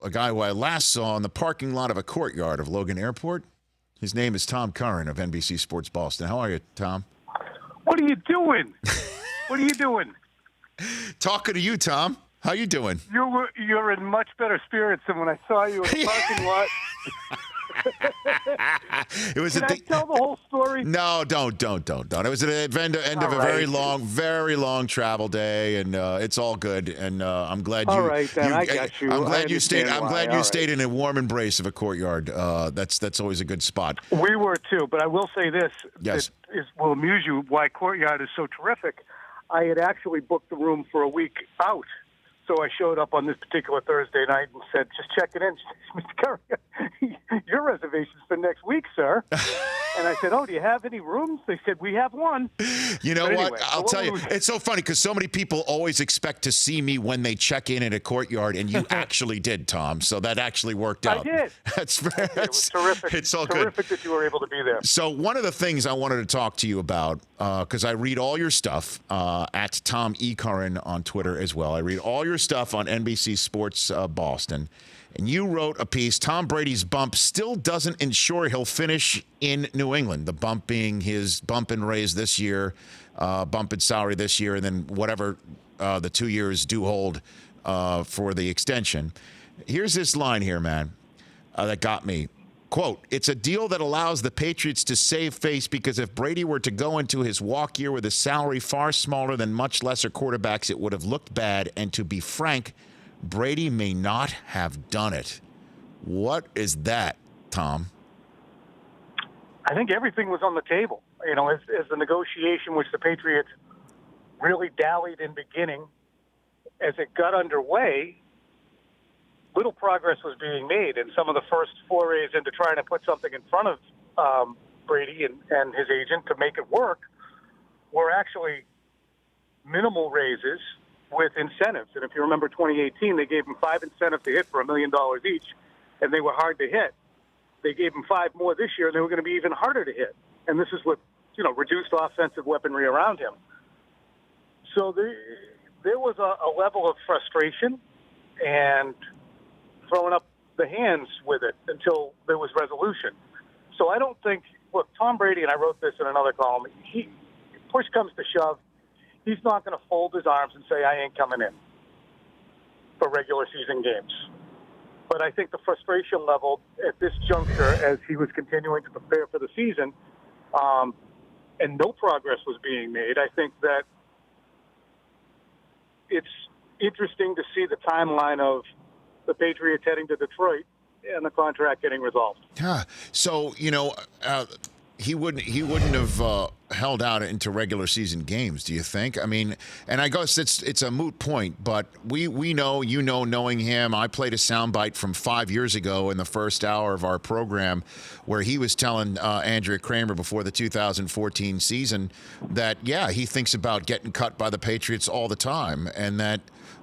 a guy who I last saw in the parking lot of a courtyard of Logan Airport. His name is Tom Curran of NBC Sports Boston. How are you, Tom? What are you doing? What are you doing? Talking to you, Tom. How you doing? You're in much better spirits than when I saw you in the parking lot. It was Can I tell the whole story? No, don't. It was at the end of a very long travel day, and it's all good. And I'm glad you. All right, then I got you. I'm glad you stayed. I'm glad you stayed right. in a warm embrace of a courtyard. That's always a good spot. We were too, but I will say this. Yes. It will amuse you why courtyard is so terrific. I had actually booked the room for a week out. So I showed up on this particular Thursday night and said, just checking in. Mr. Curran, your reservation's for next week, sir. And I said, oh, do you have any rooms? They said, we have one. You know anyway, what? I'll tell you. It's so funny because so many people always expect to see me when they check in at a courtyard, and you actually did, Tom. So that actually worked out. I did. It was terrific. It's all terrific that you were able to be there. So one of the things I wanted to talk to you about, because I read all your stuff at Tom E. Curran on Twitter as well. I read all your stuff on NBC Sports Boston. And you wrote a piece, Tom Brady's bump still doesn't ensure he'll finish in New England. The bump being his bump and raise this year, bump in salary this year, and then whatever the 2 years do hold for the extension. Here's this line here, man, that got me. Quote, it's a deal that allows the Patriots to save face because if Brady were to go into his walk year with a salary far smaller than much lesser quarterbacks, it would have looked bad. And to be frank, Brady may not have done it. What is that, Tom? I think everything was on the table. You know, as the negotiation, which the Patriots really dallied in beginning, as it got underway, little progress was being made, and some of the first forays into trying to put something in front of Brady and his agent to make it work were actually minimal raises with incentives. And if you remember 2018, they gave him 5 incentives to hit for $1 million each, and they were hard to hit. They gave him 5 more this year, and they were going to be even harder to hit. And this is with, reduced offensive weaponry around him. So there was a level of frustration and throwing up the hands with it until there was resolution. So I don't think, look, Tom Brady, and I wrote this in another column, push comes to shove, he's not going to fold his arms and say, I ain't coming in for regular season games. But I think the frustration level at this juncture, as he was continuing to prepare for the season, and no progress was being made, I think that it's interesting to see the timeline of the Patriots heading to Detroit and the contract getting resolved. Yeah. So, he wouldn't have held out into regular season games, do you think? I mean, and I guess it's a moot point, but we know, knowing him, I played a soundbite from 5 years ago in the first hour of our program where he was telling Andrea Kramer before the 2014 season that, yeah, he thinks about getting cut by the Patriots all the time, and that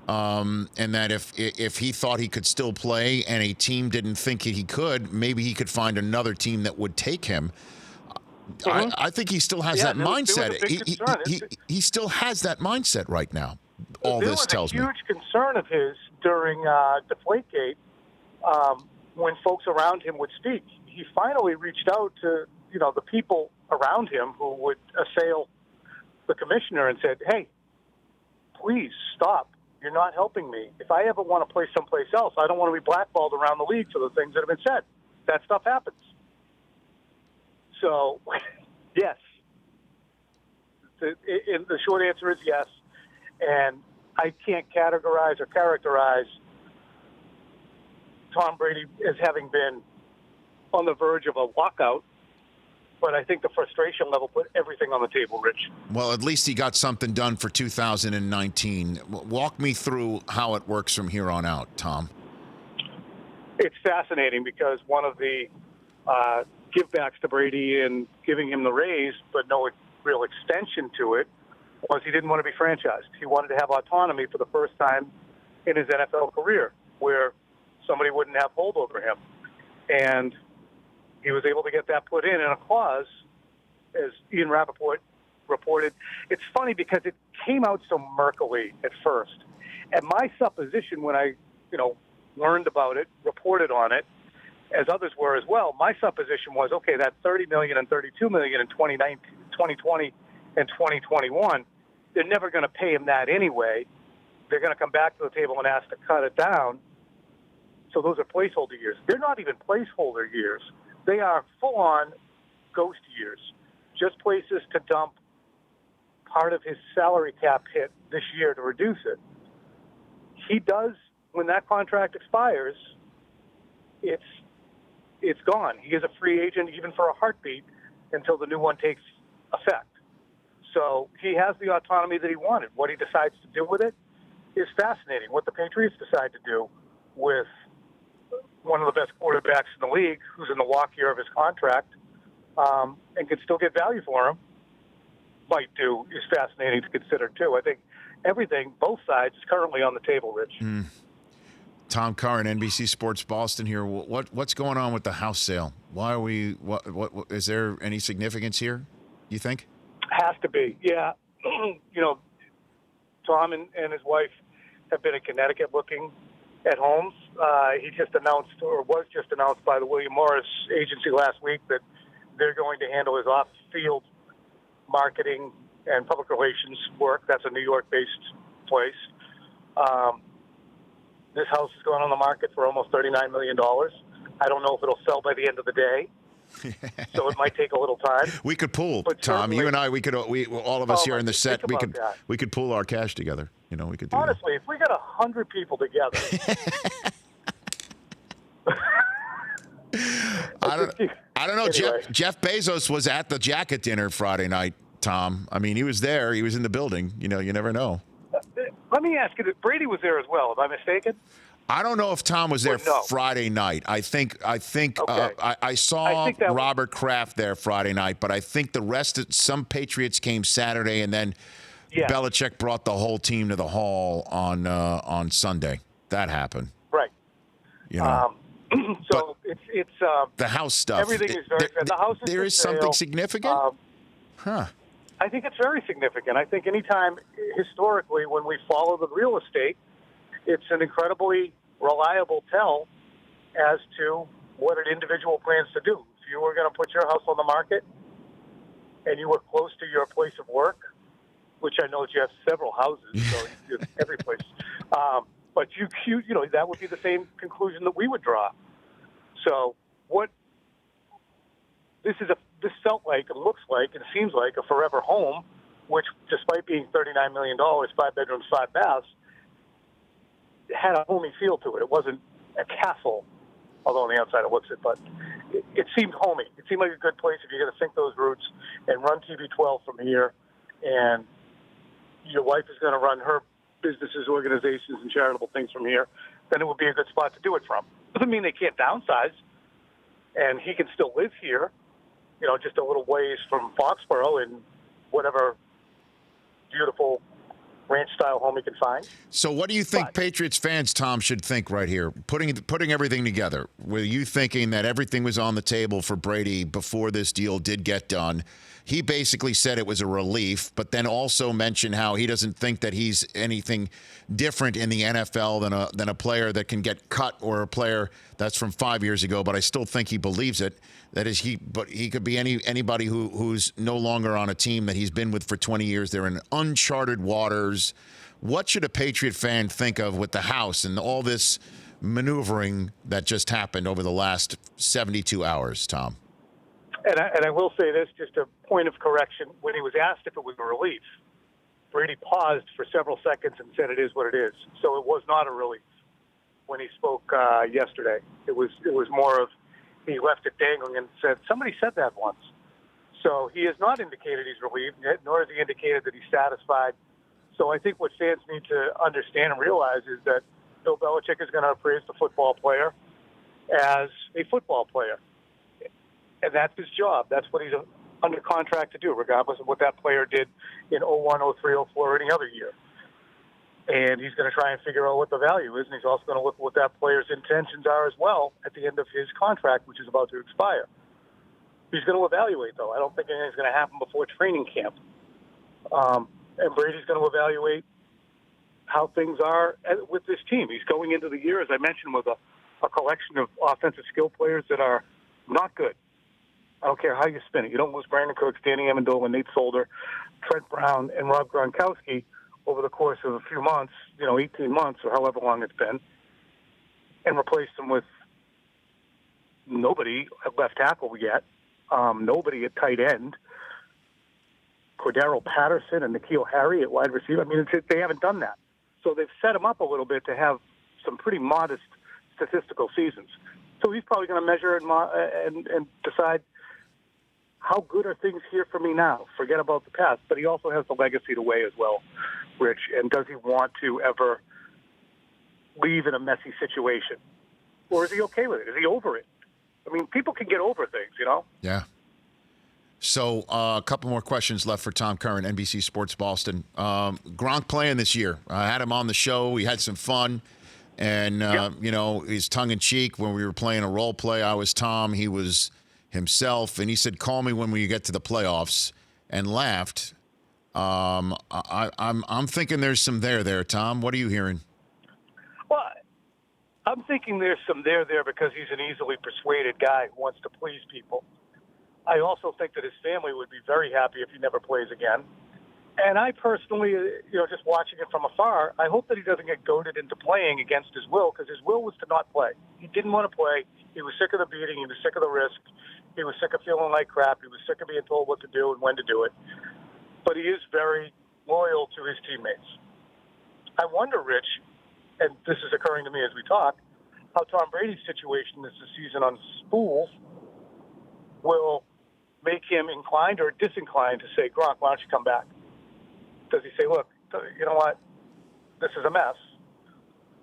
if he thought he could still play and a team didn't think he could, maybe he could find another team that would take him. Mm-hmm. I think he still has that mindset. He still has that mindset right now. All this tells me. There was a huge concern of his during Deflategate when folks around him would speak. He finally reached out to the people around him who would assail the commissioner and said, "Hey, please stop. You're not helping me. If I ever want to play someplace else, I don't want to be blackballed around the league for the things that have been said. That stuff happens." So, yes. The short answer is yes. And I can't categorize or characterize Tom Brady as having been on the verge of a walkout, but I think the frustration level put everything on the table, Rich. Well, at least he got something done for 2019. Walk me through how it works from here on out, Tom. It's fascinating because one of the givebacks to Brady and giving him the raise, but no real extension to it, was he didn't want to be franchised. He wanted to have autonomy for the first time in his NFL career, where somebody wouldn't have hold over him. And he was able to get that put in a clause, as Ian Rappaport reported. It's funny because it came out so murkily at first. And my supposition when I, learned about it, reported on it, as others were as well. My supposition was, okay, that $30 million and $32 million in 2020 and 2021, they're never going to pay him that anyway. They're going to come back to the table and ask to cut it down. So those are placeholder years. They're not even placeholder years. They are full-on ghost years, just places to dump part of his salary cap hit this year to reduce it. He does, when that contract expires, it's gone. He is a free agent even for a heartbeat until the new one takes effect. So he has the autonomy that he wanted. What he decides to do with it is fascinating. What the Patriots decide to do with one of the best quarterbacks in the league, who's in the walk year of his contract, and can still get value for him, might do, is fascinating to consider, too. I think everything, both sides, is currently on the table, Rich. Tom Curran, NBC Sports Boston here. What's going on with the house sale? Why are we? What is there any significance here, you think? Has to be, yeah. Tom and his wife have been in Connecticut looking at homes. He just announced, or was just announced by the William Morris agency last week, that they're going to handle his off-field marketing and public relations work. That's a New York-based place. This house is going on the market for almost $39 million. I don't know if it'll sell by the end of the day, so it might take a little time. We could pool, but Tom. You and I. We all of us here in the set. We could pool our cash together. We could do honestly, if we got 100 people together. I don't know. Anyway. Jeff Bezos was at the jacket dinner Friday night, Tom. I mean, he was there. He was in the building. You never know. Let me ask you, Brady was there as well. Am I mistaken? I don't know if Tom was there Friday night. I think Okay. I saw Robert Kraft there Friday night, but I think the rest of some Patriots came Saturday, and then Belichick brought the whole team to the hall on Sunday. That happened. Right. So it's the house stuff. Everything is very good. The house is there is something significant. I think it's very significant. I think anytime historically when we follow the real estate, it's an incredibly reliable tell as to what an individual plans to do. If you were going to put your house on the market and you were close to your place of work, which I know you have several houses, so you have every place. But that would be the same conclusion that we would draw. So this felt like, it looks like, it seems like a forever home, which, despite being $39 million, 5 bedrooms, 5 baths, had a homey feel to it. It wasn't a castle, although on the outside it looks it, but it seemed homey. It seemed like a good place if you're going to sink those roots and run TB12 from here, and your wife is going to run her businesses, organizations, and charitable things from here, then it would be a good spot to do it from. Doesn't mean they can't downsize, and he can still live here, just a little ways from Foxborough in whatever beautiful ranch-style home he can find. So what do you think Patriots fans, Tom, should think right here? Putting everything together, were you thinking that everything was on the table for Brady before this deal did get done? He basically said it was a relief, but then also mentioned how he doesn't think that he's anything different in the NFL than a player that can get cut or a player that's from 5 years ago. But I still think he believes it. That is, he could be anybody who's no longer on a team that he's been with for 20 years. They're in uncharted waters. What should a Patriot fan think of with the house and all this maneuvering that just happened over the last 72 hours, Tom? And I will say this, just a point of correction. When he was asked if it was a relief, Brady paused for several seconds and said it is what it is. So it was not a relief when he spoke yesterday. It was more of, he left it dangling and said, somebody said that once. So he has not indicated he's relieved, nor has he indicated that he's satisfied. So I think what fans need to understand and realize is that Bill Belichick is going to appraise the football player as a football player. And that's his job. That's what he's under contract to do, regardless of what that player did in 01, 03, 04, or any other year. And he's going to try and figure out what the value is, and he's also going to look at what that player's intentions are as well at the end of his contract, which is about to expire. He's going to evaluate, though. I don't think anything's going to happen before training camp. And Brady's going to evaluate how things are with this team. He's going into the year, as I mentioned, with a collection of offensive skill players that are not good. I don't care how you spin it. You don't lose Brandon Cooks, Danny Amendola, Nate Solder, Trent Brown, and Rob Gronkowski over the course of a few months, 18 months or however long it's been, and replace them with nobody at left tackle yet, nobody at tight end, Cordero Patterson and N'Keal Harry at wide receiver. I mean, they haven't done that. So they've set him up a little bit to have some pretty modest statistical seasons. So he's probably going to measure and decide, how good are things here for me now? Forget about the past. But he also has the legacy to weigh as well, Rich. And does he want to ever leave in a messy situation? Or is he okay with it? Is he over it? I mean, people can get over things, Yeah. So a couple more questions left for Tom Curran, NBC Sports Boston. Gronk playing this year. I had him on the show. We had some fun. And, his tongue-in-cheek when we were playing a role play. I was Tom. He was himself. And he said, call me when we get to the playoffs, and laughed. I'm thinking there's some there, Tom. What are you hearing? Well, I'm thinking there's some there because he's an easily persuaded guy who wants to please people. I also think that his family would be very happy if he never plays again. And I personally, just watching it from afar, I hope that he doesn't get goaded into playing against his will, because his will was to not play. He didn't want to play. He was sick of the beating. He was sick of the risk. He was sick of feeling like crap. He was sick of being told what to do and when to do it. But he is very loyal to his teammates. I wonder, Rich, and this is occurring to me as we talk, how Tom Brady's situation this season on spools will make him inclined or disinclined to say, Gronk, why don't you come back? Does he say, look, you know what, this is a mess,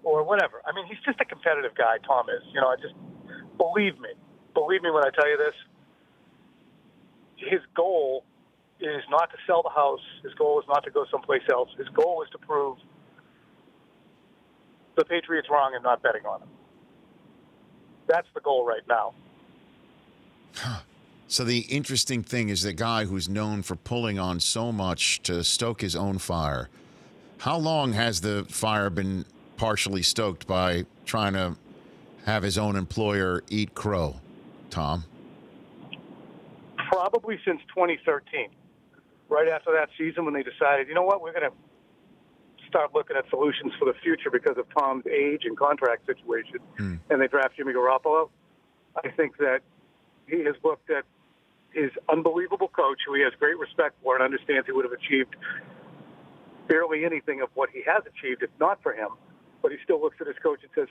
or whatever? I mean, he's just a competitive guy, Tom is. I just, believe me when I tell you this, his goal is not to sell the house. His goal is not to go someplace else. His goal is to prove the Patriots wrong and not betting on them. That's the goal right now. So the interesting thing is the guy who's known for pulling on so much to stoke his own fire. How long has the fire been partially stoked by trying to have his own employer eat crow, Tom? Probably since 2013, right after that season when they decided, you know what, we're going to start looking at solutions for the future because of Tom's age and contract situation, and they draft Jimmy Garoppolo. I think that he has looked at his unbelievable coach, who he has great respect for and understands he would have achieved barely anything of what he has achieved if not for him. But he still looks at his coach and says,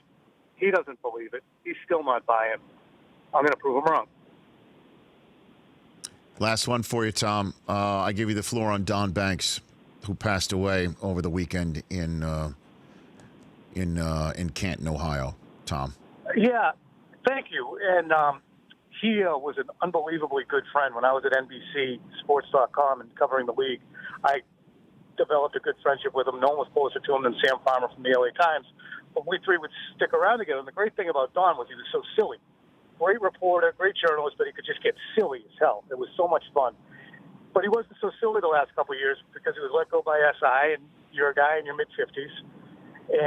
he doesn't believe it. He's still not buying. I'm going to prove him wrong. Last one for you, Tom. I give you the floor on Don Banks, who passed away over the weekend in Canton, Ohio. Tom. Yeah, thank you. And he was an unbelievably good friend. When I was at NBCSports.com and covering the league, I developed a good friendship with him. No one was closer to him than Sam Farmer from the LA Times. But we three would stick around together. And the great thing about Don was he was so silly. Great reporter, great journalist, but he could just get silly as hell. It was so much fun. But he wasn't so silly the last couple of years because he was let go by SI, and you're a guy in your mid-50s.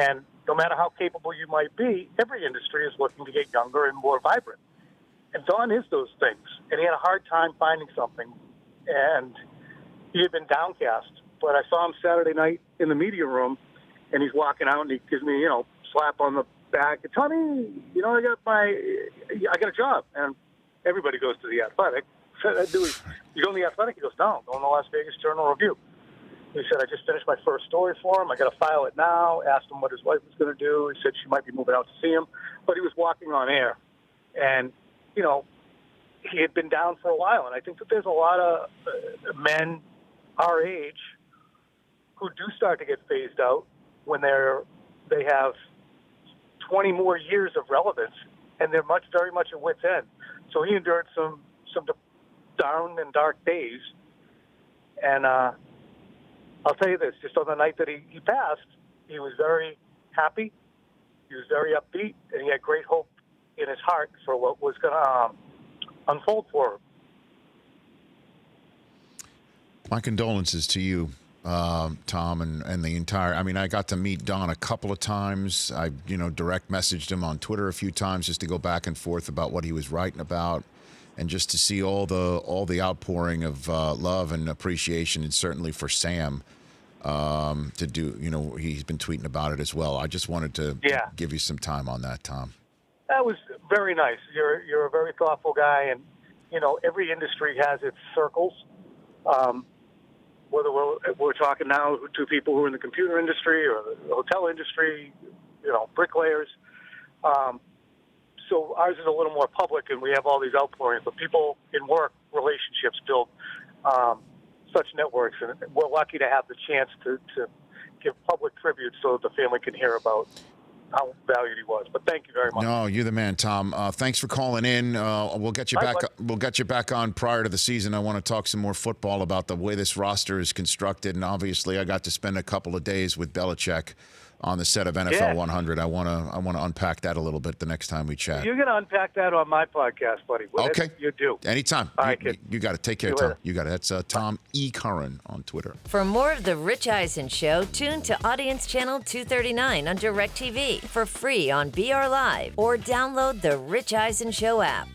And no matter how capable you might be, every industry is looking to get younger and more vibrant. And Don is those things. And he had a hard time finding something. And he had been downcast. But I saw him Saturday night in the media room, and he's walking out, and he gives me, slap on the back. Tony, I got a job. And everybody goes to the Athletic. So that dude, you go to the Athletic? He goes, no, I'm going to the Las Vegas Journal-Review. He said, I just finished my first story for him. I got to file it now. Asked him what his wife was going to do. He said she might be moving out to see him. But he was walking on air. And, he had been down for a while. And I think that there's a lot of men our age who do start to get phased out when they have 20 more years of relevance, and they're very much at wit's end. So he endured some down and dark days. And I'll tell you this, just on the night that he passed, he was very happy, he was very upbeat, and he had great hope in his heart for what was going to unfold for him. My condolences to you, Tom, and the entire. I mean, I got to meet Don a couple of times. I, direct messaged him on Twitter a few times just to go back and forth about what he was writing about, and just to see all the outpouring of love and appreciation, and certainly for Sam. To do, he's been tweeting about it as well. I just wanted to give you some time on that, Tom. That was very nice. You're a very thoughtful guy, and every industry has its circles. Whether we're talking now to people who are in the computer industry or the hotel industry, bricklayers. So ours is a little more public, and we have all these outpourings. But people in work relationships build such networks, and we're lucky to have the chance to give public tribute so that the family can hear about how valued he was. But thank you very much. No, you're the man, Tom. Thanks for calling in. We'll get you back. We'll get you back on prior to the season. I want to talk some more football about the way this roster is constructed, and obviously, I got to spend a couple of days with Belichick on the set of NFL 100. I want to unpack that a little bit the next time we chat. You're going to unpack that on my podcast, buddy. Okay. You do. Anytime. All right, kid. You got it. Take care, Tom. You got it. That's Tom E. Curran on Twitter. For more of The Rich Eisen Show, tune to Audience Channel 239 on DirecTV for free on BR Live or download the Rich Eisen Show app.